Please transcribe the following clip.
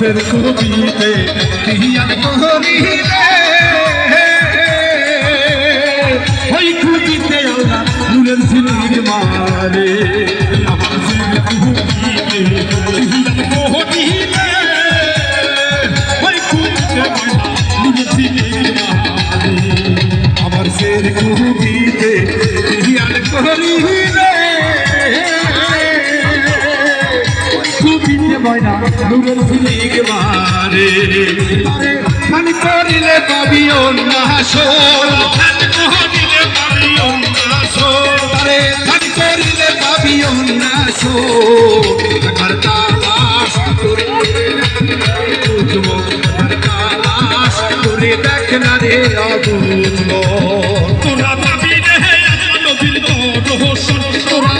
সের কবিতে হিয়াল করিলে ওই খুঁজিতে আল্লাহ নূরের ঝিলিক মারে আমার সের কবিতে হিয়াল করিলে ওই খুঁজিতে নূরের ঝিলিক মারে আমার সের কবিতে হিয়াল করিলে ময়না নূরের ঝিলিক মারে মান করিলে পাবি অন্যাসর মান করিলে পাবি অন্যাসর আরে মান করিলে পাবি অন্যাসর আমার তালাশ করে বুঝবো তালাশ করে দেখ না রে বুঝবো তোরা পাবি রে নবীর রহস্য তোরা